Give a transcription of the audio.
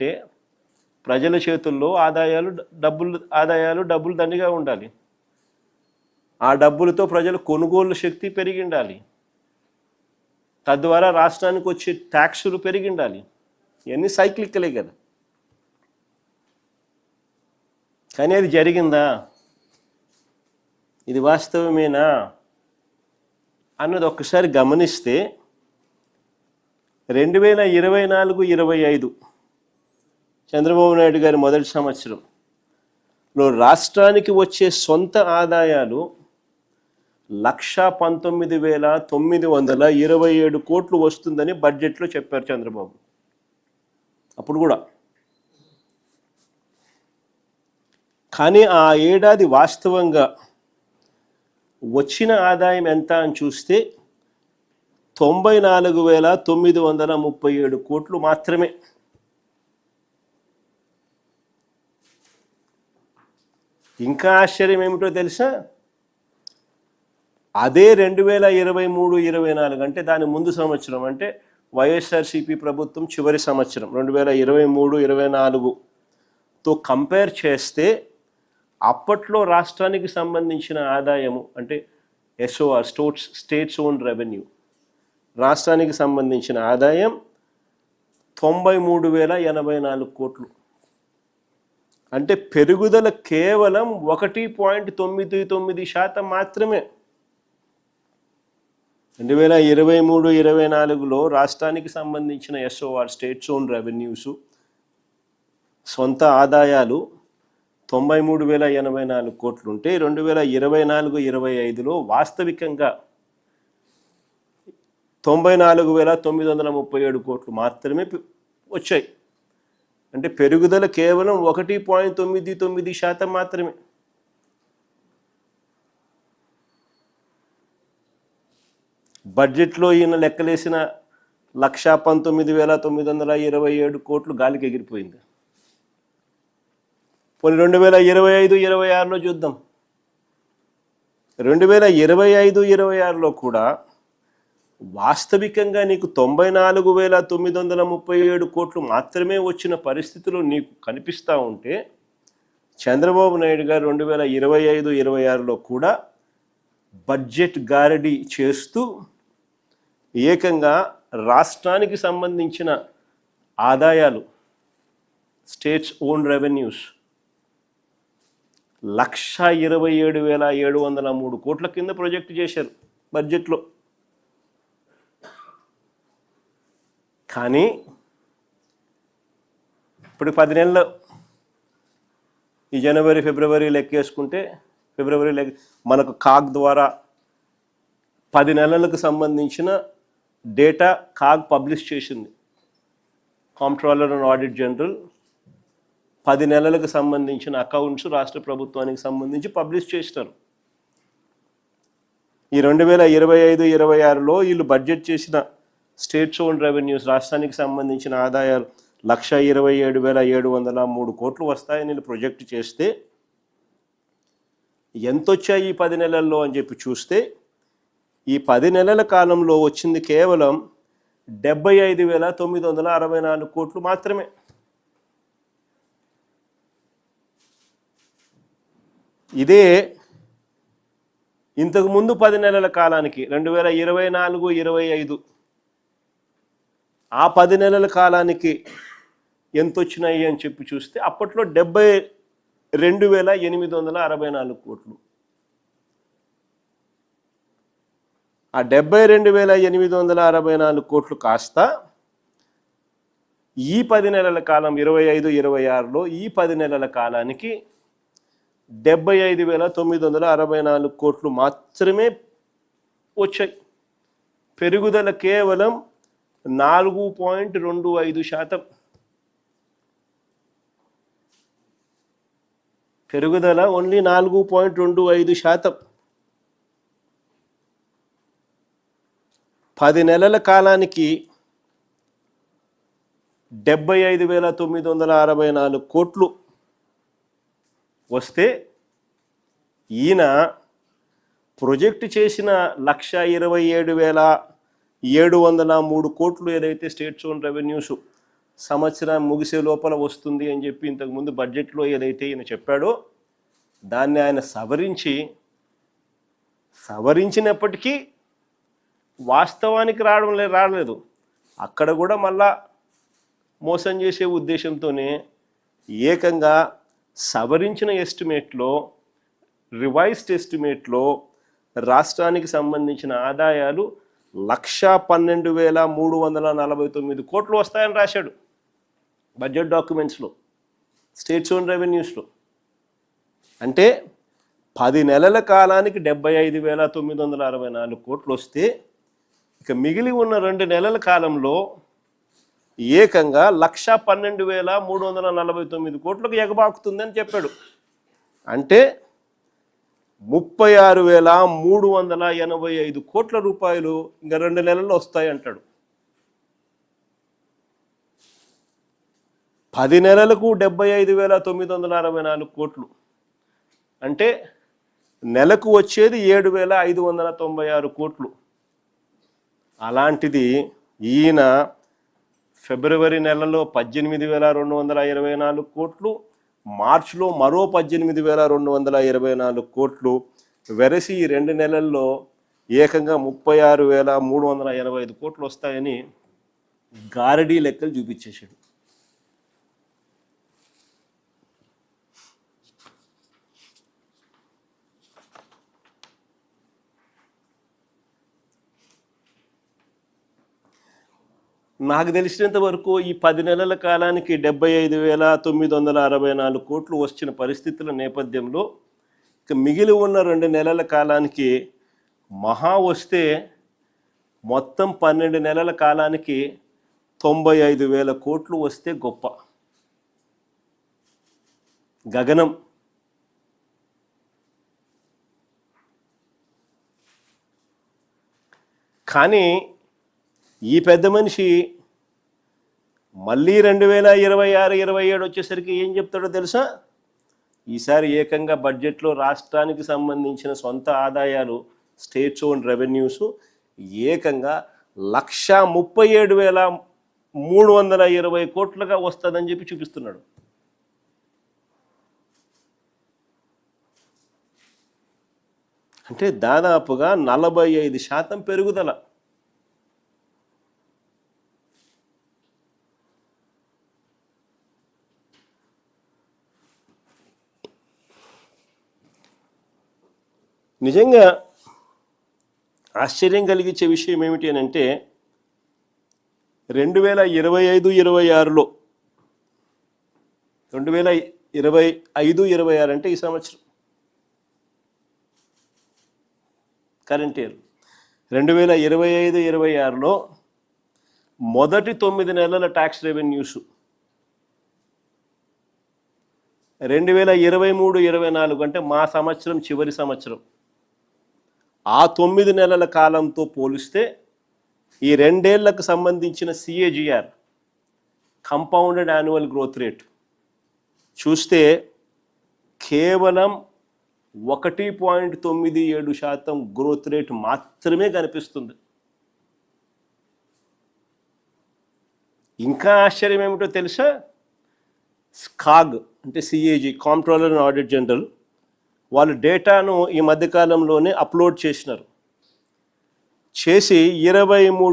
అంటే ప్రజల చేతుల్లో ఆదాయాలు డబ్బులు దండిగా ఉండాలి. ఆ డబ్బులతో ప్రజల కొనుగోలు శక్తి పెరిగి ఉండాలి. తద్వారా రాష్ట్రానికి వచ్చే ట్యాక్సులు పెరిగి ఉండాలి. ఇవన్నీ సైక్లికలే కదా. కానీ అది జరిగిందా, ఇది వాస్తవమేనా అన్నది ఒక్కసారి గమనిస్తే 2024-25 చంద్రబాబు నాయుడు గారి మొదటి సంవత్సరంలో రాష్ట్రానికి వచ్చే సొంత ఆదాయాలు 119,927 కోట్లు వస్తుందని బడ్జెట్లో చెప్పారు చంద్రబాబు. అప్పుడు కూడా. కానీ ఆ ఏడాది వాస్తవంగా వచ్చిన ఆదాయం ఎంత అని చూస్తే 94,937 కోట్లు మాత్రమే. ఇంకా ఆశ్చర్యం ఏమిటో తెలుసా, అదే 2023-24 అంటే దాని ముందు సంవత్సరం, అంటే వైఎస్ఆర్సీపీ ప్రభుత్వం చివరి సంవత్సరం 2023-24తో కంపేర్ చేస్తే అప్పట్లో రాష్ట్రానికి సంబంధించిన ఆదాయము అంటే ఎస్ఓఆర్ స్టేట్స్ ఓన్ రెవెన్యూ, రాష్ట్రానికి సంబంధించిన ఆదాయం 93,084 కోట్లు. అంటే పెరుగుదల కేవలం 1.99% మాత్రమే. 2023-24లో రాష్ట్రానికి సంబంధించిన ఎస్ఓఆర్ స్టేట్స్ ఓన్ రెవెన్యూస్ సొంత ఆదాయాలు 93,084 కోట్లు ఉంటే 2024-25లో వాస్తవికంగా 94,937 కోట్లు మాత్రమే వచ్చాయి. అంటే పెరుగుదల కేవలం 1.99% మాత్రమే. బడ్జెట్లో ఈయన లెక్కలేసిన 119,927 కోట్లు గాలికి ఎగిరిపోయింది. పోనీ 2025-26లో చూద్దాం. 2025-26లో కూడా వాస్తవికంగా నీకు 94,937 కోట్లు మాత్రమే వచ్చిన పరిస్థితులు నీకు కనిపిస్తూ ఉంటే, చంద్రబాబు నాయుడు గారు 2025-26లో కూడా బడ్జెట్ గారడీ చేస్తూ ఏకంగా రాష్ట్రానికి సంబంధించిన ఆదాయాలు స్టేట్స్ ఓన్ రెవెన్యూస్ 127,703 కోట్ల కింద ప్రొజెక్ట్ చేశారు బడ్జెట్లో. కానీ ఇప్పుడు 10 నెలలు ఈ జనవరి ఫిబ్రవరి లెక్కేసుకుంటే, మనకు కాగ్ ద్వారా 10 నెలలకు సంబంధించిన డేటా కాగ్ పబ్లిష్ చేసింది. కాంప్ట్రోలర్ అండ్ ఆడిట్ జనరల్ 10 నెలలకు సంబంధించిన అకౌంట్స్ రాష్ట్ర ప్రభుత్వానికి సంబంధించి పబ్లిష్ చేస్తారు. ఈ 2025-26లో వీళ్ళు బడ్జెట్ చేసిన స్టేట్స్ ఓన్ రెవెన్యూస్ రాష్ట్రానికి సంబంధించిన ఆదాయాలు 127,703 కోట్లు వస్తాయని వీళ్ళు ప్రొజెక్ట్ చేస్తే, ఎంత వచ్చాయి ఈ 10 నెలల్లో అని చెప్పి చూస్తే, ఈ 10 నెలల కాలంలో వచ్చింది కేవలం 75,964 కోట్లు మాత్రమే. ఇదే ఇంతకుముందు 10 నెలల కాలానికి 2024-25 ఆ 10 నెలల కాలానికి ఎంత వచ్చినాయి అని చెప్పి చూస్తే అప్పట్లో 72,864 కోట్లు. ఆ 72,864 కోట్లు కాస్త ఈ 10 నెలల కాలం 25-26లో ఈ 10 నెలల కాలానికి 75,964 కోట్లు మాత్రమే వచ్చాయి. పెరుగుదల కేవలం 4.25%. పెరుగుదల ఓన్లీ 4.25%. 10 నెలల కాలానికి 75,964 కోట్లు వస్తే ఈయన ప్రొజెక్ట్ చేసిన 127,703 కోట్లు ఏదైతే స్టేట్స్ ఓన్ రెవెన్యూస్ సంవత్సరం ముగిసే లోపల వస్తుంది అని చెప్పి ఇంతకుముందు బడ్జెట్లో ఏదైతే ఈయన చెప్పాడో దాన్ని ఆయన సవరించినప్పటికీ వాస్తవానికి రాలేదు. అక్కడ కూడా మళ్ళా మోసం చేసే ఉద్దేశంతోనే ఏకంగా సవరించిన ఎస్టిమేట్లో, రివైజ్డ్ ఎస్టిమేట్లో రాష్ట్రానికి సంబంధించిన ఆదాయాలు 1,12,349 కోట్లు వస్తాయని రాశాడు బడ్జెట్ డాక్యుమెంట్స్లో, స్టేట్స్ ఓన్ రెవెన్యూస్లో. అంటే 10 నెలల కాలానికి 75,964 కోట్లు వస్తే ఇక మిగిలి ఉన్న 2 నెలల కాలంలో ఏకంగా 1,12,349 కోట్లకు ఎగబాకుతుందని చెప్పాడు. అంటే 36,385 కోట్ల రూపాయలు ఇంకా 2 నెలల్లో వస్తాయి అంటాడు. 10 నెలలకు 75,964 కోట్లు అంటే నెలకు వచ్చేది 7,596 కోట్లు. అలాంటిది ఈయన ఫిబ్రవరి నెలలో 18,224 కోట్లు, మార్చిలో మరో 18,224 కోట్లు, వెరసి ఈ 2 నెలల్లో ఏకంగా 36,385 కోట్లు వస్తాయని గారడీ లెక్కలు చూపించేశాడు. నాకు తెలిసినంత వరకు ఈ 10 నెలల కాలానికి 75,964 కోట్లు వచ్చిన పరిస్థితుల నేపథ్యంలో ఇక మిగిలి ఉన్న 2 నెలల కాలానికి మహా వస్తే మొత్తం 12 నెలల కాలానికి 95,000 కోట్లు వస్తే గొప్ప గగనం. కానీ ఈ పెద్ద మనిషి మళ్ళీ 2026-27 వచ్చేసరికి ఏం చెప్తాడో తెలుసా? ఈసారి ఏకంగా బడ్జెట్లో రాష్ట్రానికి సంబంధించిన సొంత ఆదాయాలు, స్టేట్స్ ఓన్ రెవెన్యూస్ ఏకంగా 1,37,320 కోట్లుగా వస్తుందని చెప్పి చూపిస్తున్నాడు. అంటే దాదాపుగా 45% పెరుగుదల. నిజంగా ఆశ్చర్యం కలిగించే విషయం ఏమిటి అని అంటే 2025-26లో 2025-26 అంటే ఈ సంవత్సరం కరెంట్ ఇయర్ 2025-26లో మొదటి 9 నెలల ట్యాక్స్ రెవెన్యూస్ 2023-24 అంటే మా సంవత్సరం చివరి సంవత్సరం ఆ 9 నెలల కాలంతో పోలిస్తే ఈ 2 ఏళ్లకు సంబంధించిన CAGR compounded annual growth rate చూస్తే కేవలం 1.97% గ్రోత్ రేట్ మాత్రమే కనిపిస్తుంది. ఇంకా ఆశ్చర్యం ఏమిటో తెలుసా? స్కాగ్ అంటే CAG, comptroller and audit general, వాళ్ళు డేటాను ఈ మధ్యకాలంలోనే అప్లోడ్ చేసినారు. చేసి 23